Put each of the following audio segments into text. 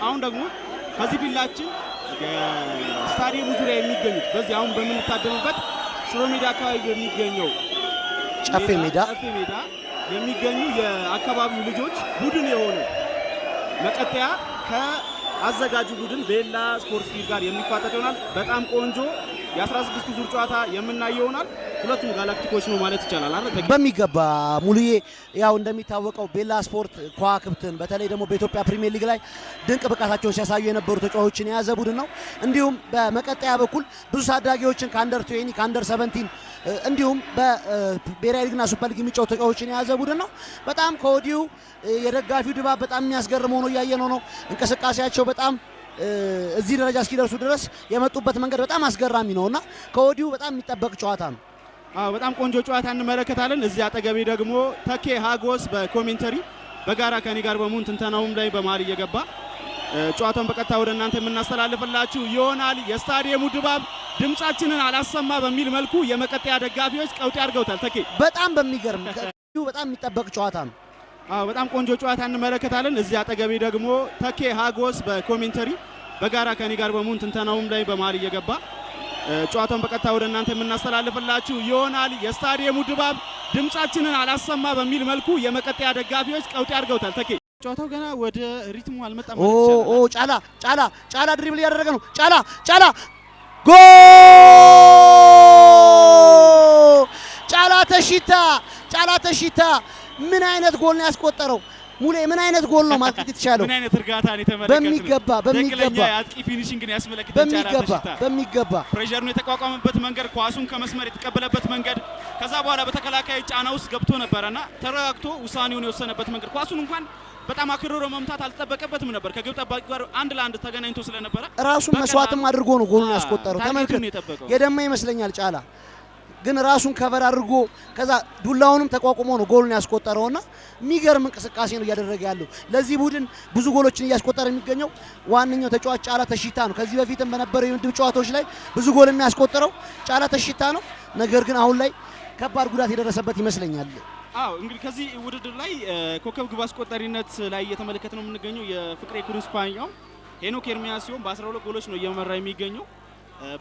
አሁን ደግሞ ከዚህ ቢላችን ስታዲየሙ ዙሪያ የሚገኙት በዚህ አሁን በመንታደምበት ሽሮ ሜዳ አካባቢ የሚገኘው ጨፌ ሜዳ የሚገኙ የአካባቢው ልጆች ቡድን የሆኑ መቀጠያ ከአዘጋጁ ቡድን ቤላ ስፖርት ፊልድ ጋር የሚፋጠጥ ይሆናል። በጣም ቆንጆ የ16 ዙር ጨዋታ የምናየው ይሆናል። ሁለቱም ጋላክቲኮች ነው ማለት ይቻላል አይደል? በሚገባ ሙሉዬ ያው እንደሚታወቀው ቤላ ስፖርት ከዋክብትን በተለይ ደግሞ በኢትዮጵያ ፕሪሚየር ሊግ ላይ ድንቅ ብቃታቸውን ሲያሳዩ የነበሩ ተጫዋቾችን የያዘ ቡድን ነው። እንዲሁም በመቀጠያ በኩል ብዙ ታዳጊዎችን ከአንደር 20 ከአንደር 17 እንዲሁም በብሔራዊ ሊግና ሱፐር ሊግ የሚጫወቱ ተጫዋቾችን የያዘ ቡድን ነው። በጣም ከወዲሁ የደጋፊው ድባብ በጣም የሚያስገርም ሆኖ እያየነው ነው። እንቅስቃሴያቸው በጣም እዚህ ደረጃ እስኪደርሱ ድረስ የመጡበት መንገድ በጣም አስገራሚ ነውና ከወዲሁ በጣም የሚጠበቅ ጨዋታ ነው። በጣም ቆንጆ ጨዋታ እንመለከታለን። እዚህ አጠገቤ ደግሞ ተኬ ሃጎስ በኮሜንተሪ በጋራ ከኔ ጋር በመሆን ትንተናውም ላይ በመሃል እየገባ ጨዋታውን በቀጥታ ወደ እናንተ የምናስተላልፍላችሁ ይሆናል። የስታዲየሙ ድባብ ድምጻችንን አላሰማ በሚል መልኩ የመቀጠያ ደጋፊዎች ቀውጤ አድርገውታል። ተኬ በጣም በሚገርም በጣም የሚጠበቅ ጨዋታ ነው። በጣም ቆንጆ ጨዋታ እንመለከታለን። እዚህ አጠገቤ ደግሞ ተኬ ሃጎስ በኮሜንተሪ በጋራ ከኔ ጋር በመሆን ትንተናውም ላይ በመሃል እየገባ ጨዋታውን በቀጥታ ወደ እናንተ የምናስተላልፍላችሁ ይሆናል። የስታዲየሙ ድባብ ድምጻችንን አላሰማ በሚል መልኩ የመቀጠያ ደጋፊዎች ቀውጤ አድርገውታል። ተኬ ጨዋታው ገና ወደ ሪትሙ አልመጣም ማለት ይችላል። ጫላ ድሪብል ያደረገ ነው። ጫላ ጫላ ተሽታ ምን አይነት ጎል ነው ያስቆጠረው? ሙሌ ምን አይነት ጎል ነው ማለት የተቻለው? ምን አይነት እርጋታ ነው የተመለከተው? በሚገባ አጥቂ ፊኒሺንግን ያስመለክተን በሚገባ ፕሬሸሩን የተቋቋመበት መንገድ፣ ኳሱን ከመስመር የተቀበለበት መንገድ፣ ከዛ በኋላ በተከላካይ ጫና ውስጥ ገብቶ ነበርና ተረጋግቶ ውሳኔውን የወሰነበት መንገድ፣ ኳሱን እንኳን በጣም አክርሮ መምታት አልተጠበቀበትም ነበር። ከግብ ጠባቂ ጋር አንድ ለአንድ ተገናኝቶ ስለነበረ ራሱን መስዋዕትም አድርጎ ነው ጎሉን ያስቆጠረው። ተመልከት፣ የደማ ይመስለኛል ጫላ ግን ራሱን ከቨር አድርጎ ከዛ ዱላውንም ተቋቁሞ ነው ጎሉን ያስቆጠረውና የሚገርም እንቅስቃሴ ነው እያደረገ ያለው። ለዚህ ቡድን ብዙ ጎሎችን እያስቆጠረ የሚገኘው ዋነኛው ተጫዋች ጫላ ተሽታ ነው። ከዚህ በፊትም በነበረው የምድብ ጨዋታዎች ላይ ብዙ ጎል የሚያስቆጠረው ጫላ ተሽታ ነው። ነገር ግን አሁን ላይ ከባድ ጉዳት የደረሰበት ይመስለኛል። እንግዲህ ከዚህ ውድድር ላይ ኮከብ ግብ አስቆጣሪነት ላይ እየተመለከተ ነው የምንገኘው የፍቅሬ ኩሪስፓኛው ሄኖክ ኤርሚያስ ሲሆን በ12 ጎሎች ነው እየመራ የሚገኘው።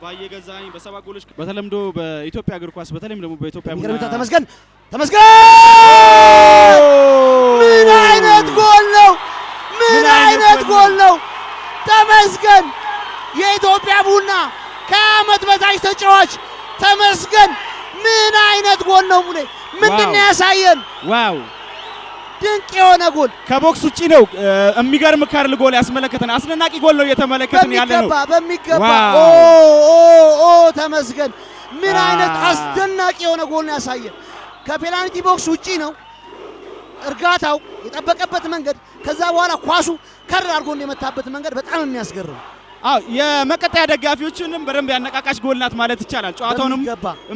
ባየገዛኝ በ7 ጎሎች በተለምዶ በኢትዮጵያ እግር ኳስ በተለይም ደግሞ በኢትዮጵያ ተመስገን ምን አይነት ጎል ነው! ተመስገን የኢትዮጵያ ቡና ከዓመት በታች ተጫዋች ተመስገን ምን አይነት ጎል ነው! ሙሌ ምንድነው ያሳየን? ዋው ድንቅ የሆነ ጎል ከቦክስ ውጪ ነው። የሚገርም ካርል ጎል ያስመለከተን አስደናቂ ጎል ነው እየተመለከትን ያለ ነው። በሚገባ ተመስገን ምን አይነት አስደናቂ የሆነ ጎል ነው ያሳየን። ከፔናልቲ ቦክስ ውጪ ነው እርጋታው የጠበቀበት መንገድ፣ ከዛ በኋላ ኳሱ ከር አድርጎ የመታበት መንገድ በጣም የሚያስገርም። የመቀጠያ ደጋፊዎችንም በደንብ ያነቃቃች ጎል ናት ማለት ይቻላል። ጨዋታውንም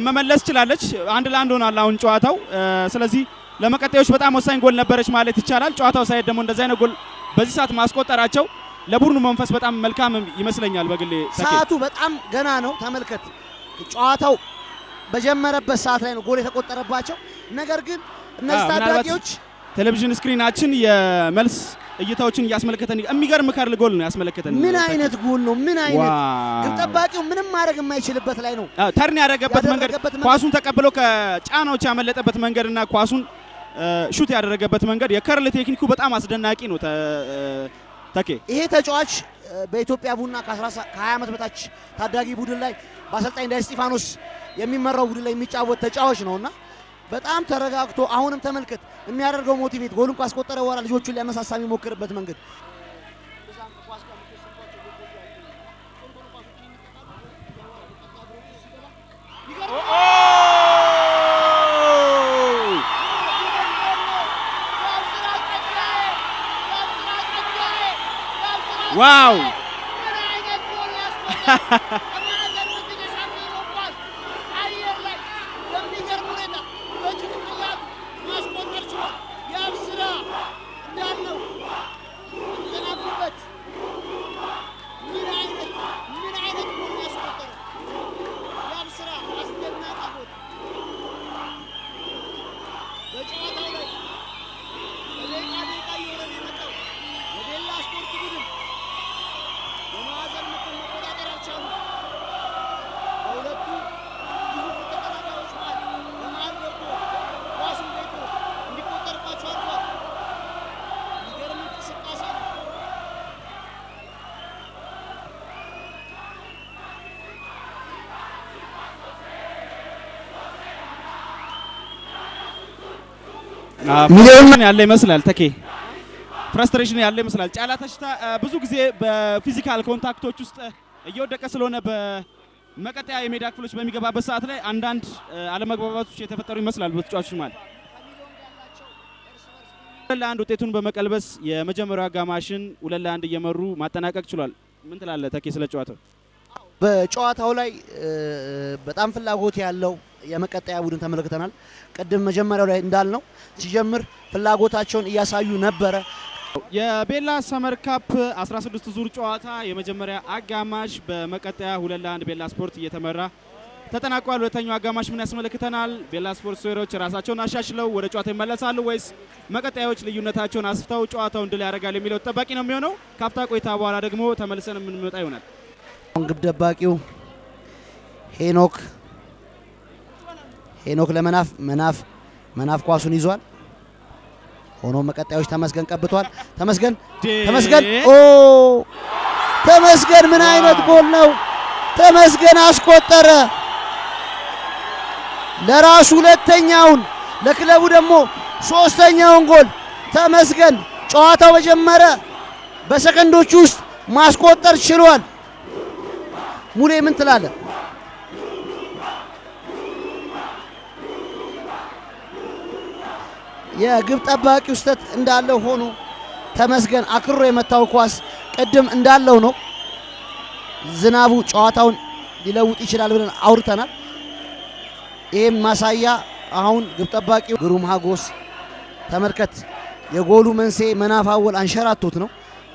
መመለስ ይችላለች። 1-1 ሆኗል አሁን ጨዋታው። ስለዚህ ለመቀጠያዎች በጣም ወሳኝ ጎል ነበረች ማለት ይቻላል። ጨዋታው ሳይድ ደግሞ እንደዚህ አይነት ጎል በዚህ ሰዓት ማስቆጠራቸው ለቡድኑ መንፈስ በጣም መልካም ይመስለኛል። በግሌ ሰዓቱ በጣም ገና ነው። ተመልከት፣ ጨዋታው በጀመረበት ሰዓት ላይ ነው ጎል የተቆጠረባቸው። ነገር ግን እነዚህ ታዳጊዎች ቴሌቪዥን ስክሪናችን የመልስ እይታዎችን እያስመለከተን የሚገርም ካርል ጎል ነው ያስመለከተን። ምን አይነት ጎል ነው! ምን አይነት ግብ ጠባቂው ምንም ማድረግ የማይችልበት ላይ ነው ተርን ያደረገበት መንገድ፣ ኳሱን ተቀብሎ ከጫናዎች ያመለጠበት መንገድና ኳሱን ሹት ያደረገበት መንገድ የከርል ቴክኒኩ በጣም አስደናቂ ነው። ተኬ ይሄ ተጫዋች በኢትዮጵያ ቡና ከ20 ዓመት በታች ታዳጊ ቡድን ላይ በአሰልጣኝ ዳዊት እስጢፋኖስ የሚመራው ቡድን ላይ የሚጫወት ተጫዋች ነውና በጣም ተረጋግቶ አሁንም ተመልከት የሚያደርገው ሞቲቬት ጎሉን ካስቆጠረ በኋላ ልጆቹን ሊያነሳሳ የሚሞክርበት መንገድ ዋው ሚሊዮን ያለ ይመስላል ተኬ ፍራስትሬሽን ያለ ይመስላል። ጫላ ተሽታ ብዙ ጊዜ በፊዚካል ኮንታክቶች ውስጥ እየወደቀ ስለሆነ በመቀጠያ የሜዳ ክፍሎች በሚገባበት ሰዓት ላይ አንዳንድ አለመግባባቶች የተፈጠሩ ይመስላል በተጫዋቾች ማለት። ለአንድ ውጤቱን በመቀልበስ የመጀመሪያው አጋማሽን 2-1 እየመሩ ማጠናቀቅ ችሏል። ምን ትላለህ ተኬ ስለ ጨዋታው? በጨዋታው ላይ በጣም ፍላጎት ያለው የመቀጠያ ቡድን ተመልክተናል። ቅድም መጀመሪያው ላይ እንዳልነው ሲጀምር ፍላጎታቸውን እያሳዩ ነበረ። የቤላ ሰመር ካፕ 16 ዙር ጨዋታ የመጀመሪያ አጋማሽ በመቀጠያ 2-1 ቤላ ስፖርት እየተመራ ተጠናቋል። ሁለተኛው አጋማሽ ምን ያስመለክተናል? ቤላ ስፖርት ሶሮች ራሳቸውን አሻሽለው ወደ ጨዋታ ይመለሳሉ ወይስ መቀጠያዎች ልዩነታቸውን አስፍተው ጨዋታውን ድል ያደርጋል የሚለው ተጠባቂ ነው የሚሆነው። ካፍታ ቆይታ በኋላ ደግሞ ተመልሰን የምንመጣ ይሆናል። ግብ ጠባቂው ሄኖክ ለመናፍ ኳሱን ይዟል። ሆኖ መቀጠያዎች ተመስገን ቀብቷል። ተመስገን ተመስገን ምን አይነት ጎል ነው! ተመስገን አስቆጠረ። ለራሱ ሁለተኛውን ለክለቡ ደግሞ ሶስተኛውን ጎል ተመስገን ጨዋታው በጀመረ በሰከንዶች ውስጥ ማስቆጠር ችሏል። ሙሌ ምን ትላለህ? የግብ ጠባቂው ስህተት እንዳለው ሆኖ ተመስገን አክሮ የመታው ኳስ ቅድም እንዳለው ነው። ዝናቡ ጨዋታውን ሊለውጥ ይችላል ብለን አውርተናል። ይህም ማሳያ አሁን ግብ ጠባቂው ግሩም ሀጎስ ተመልከት፣ የጎሉ መንስኤ መናፋወል አንሸራቶት ነው።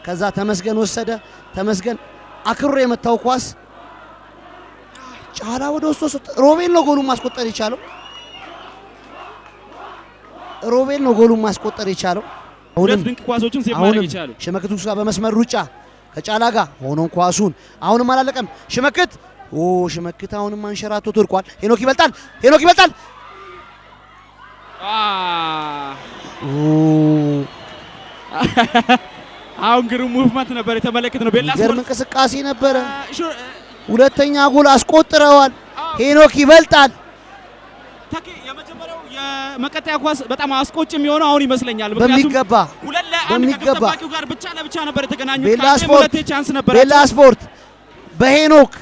ከዛ ተመስገን ወሰደ። ተመስገን አክሮ የመታው ኳስ ጫላ ወደ ውስጥ ሮቤል ነው ጎሉን ማስቆጠር የቻለው። ሮቤል ነው ጎሉን ማስቆጠር የቻለው። ሁለት ድንቅ ኳሶችን ሴቭ ማድረግ ይቻላል። ሽመክት ውስጥ በመስመር ሩጫ ከጫላ ጋር ሆኖን ኳሱን አሁንም አላለቀም። ሽመክት አሁንም አንሸራቶ ወድቋል። ሄኖክ ይበልጣል። አሁን ግሩም ሙቭመንት ነበር የተመለከትነው። ቤላ ግሩም እንቅስቃሴ ነበረ። ሁለተኛ ጎል አስቆጥረዋል። ሄኖክ ይበልጣል። ተኬ የመጀመሪያው የመቀጠያ ኳስ በጣም አስቆጭ የሚሆነው አሁን ይመስለኛል። በሚገባ ጠባቂው ጋር ብቻ ለብቻ ነበር የተገናኙት። ቤላ ስፖርት በሄኖክ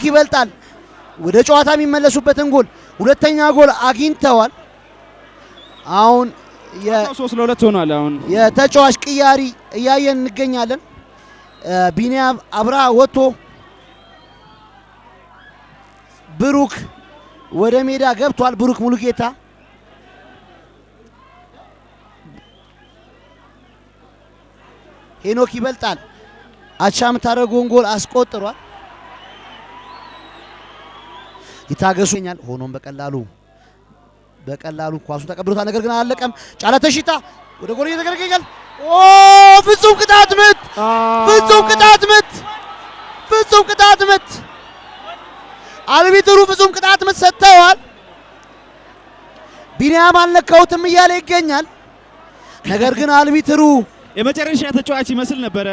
ይበልጣል። ወደ ጨዋታ የሚመለሱበትን ጎል ሁለተኛ ጎል አግኝተዋል። አሁን 3-2 ሆኗል። አሁን የተጫዋች ቅያሪ እያየን እንገኛለን። ቢኒያም አብርሃ ወጥቶ ብሩክ ወደ ሜዳ ገብቷል። ብሩክ ሙሉጌታ ሄኖክ ይበልጣል አቻ የምታደርገውን ጎል አስቆጥሯል። ይታገሱኛል። ሆኖም በቀላሉ ኳሱን ተቀብሎታል። ነገር ግን አላለቀም። ጫላ ተሽታ ወደ ጎል እየተገረገኛል። ፍጹም ቅጣት ምት አልቢትሩ ፍጹም ቅጣት ምት ሰጥተዋል። ቢኒያም አልነካውትም እያለ ይገኛል። ነገር ግን አልቢትሩ የመጨረሻ ተጫዋች ይመስል ነበረ።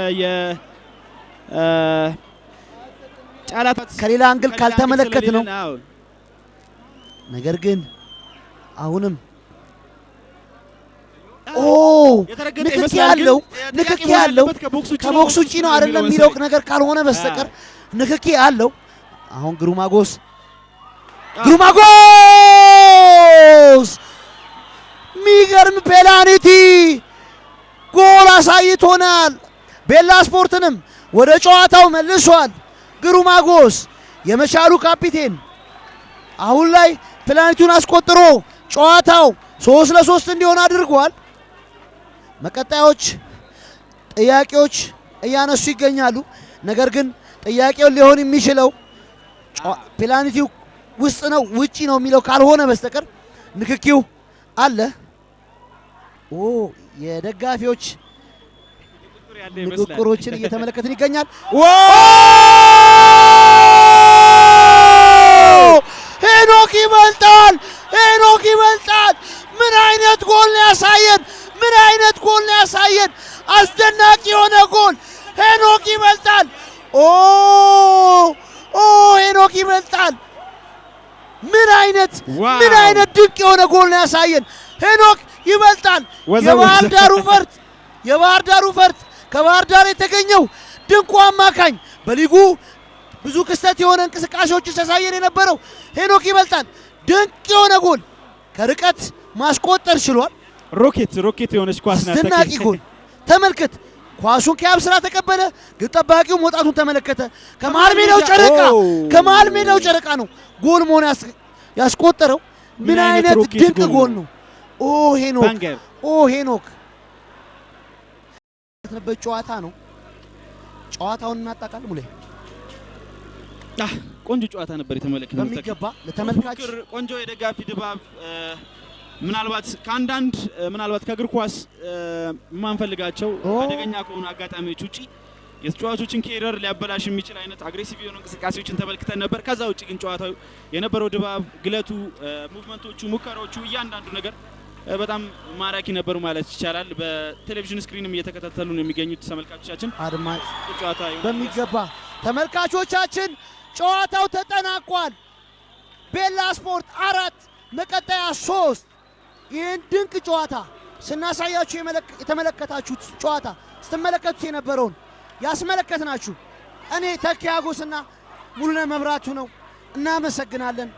ጫላ ከሌላ አንግል ካልተመለከት ነው። ነገር ግን አሁንም ንክኪ ያለው ከቦክስ ውጪ ነው አይደለም የሚለው ነገር ካልሆነ በስተቀር ንክኪ አለው። አሁን ግሩማጎስ ሚገርም ፔናልቲ ጎል አሳይቶናል። ቤላ ስፖርትንም ወደ ጨዋታው መልሷል። ግሩማጎስ የመቻሉ ካፒቴን አሁን ላይ ፔናልቲውን አስቆጥሮ ጨዋታው 3-3 እንዲሆን አድርጓል። መቀጣዮች ጥያቄዎች እያነሱ ይገኛሉ። ነገር ግን ጥያቄው ሊሆን የሚችለው ፔናልቲው ውስጥ ነው ውጪ ነው የሚለው ካልሆነ በስተቀር ንክኪው አለ። የደጋፊዎች ንግግሮችን እየተመለከትን ይገኛል። ሄኖክ ይበልጣል። ምን አይነት ጎል ያሳየን! አስደናቂ የሆነ ጎል! ሄኖክ ይበልጣል። ሄኖክ ይበልጣል። ምን አይነት ድንቅ የሆነ ጎል ነው ያሳየን! ሄኖክ ይበልጣል። የባህር ዳሩ ፈርጥ ከባህር ዳር የተገኘው ድንቁ አማካኝ በሊጉ ብዙ ክስተት የሆነ እንቅስቃሴዎችን ሲያሳየን የነበረው ሄኖክ ይበልጣል ድንቅ የሆነ ጎል ከርቀት ማስቆጠር ችሏል። ሮኬት የሆነች ኳስ ናት። አስደናቂ ጎል ተመልከት። ኳሱን ከአብስራ ተቀበለ። ግብ ጠባቂው መውጣቱን ተመለከተ። ከመሃል ሜዳው ጨረቃ ነው ጎል መሆን ያስቆጠረው። ምን አይነት ድንቅ ጎል ነው! ሄኖክ የተነበበት ጨዋታ ነው። ጨዋታውን እናጣቃል። ሙሌ ቆንጆ ጨዋታ ነበር የተመለከተው። በሚገባ ለተመልካች ቆንጆ የደጋፊ ድባብ ምናልባት ከእግር ኳስ የማንፈልጋቸው አደገኛ ከሆኑ አጋጣሚዎች ውጪ የተጫዋቾችን ኬሪየር ሊያበላሽ የሚችል አይነት አግሬሲቭ የሆኑ እንቅስቃሴዎችን ተመልክተን ነበር። ከዛ ውጪ ግን ጨዋታው የነበረው ድባብ፣ ግለቱ፣ ሙቭመንቶቹ፣ ሙከራዎቹ እያንዳንዱ ነገር በጣም ማራኪ ነበሩ ማለት ይቻላል። በቴሌቪዥን ስክሪንም እየተከታተሉ ነው የሚገኙት ተመልካቾቻችን። አድማጭ ጨዋታ በሚገባ ተመልካቾቻችን ጨዋታው ተጠናቋል። ቤላ ስፖርት 4 መቀጠያ 3 ይህን ድንቅ ጨዋታ ስናሳያችሁ የተመለከታችሁት ጨዋታ ስትመለከቱት የነበረውን ያስመለከትናችሁ እኔ ተኪ ሀጎስና ሙሉነህ መብራቱ ነው። እናመሰግናለን።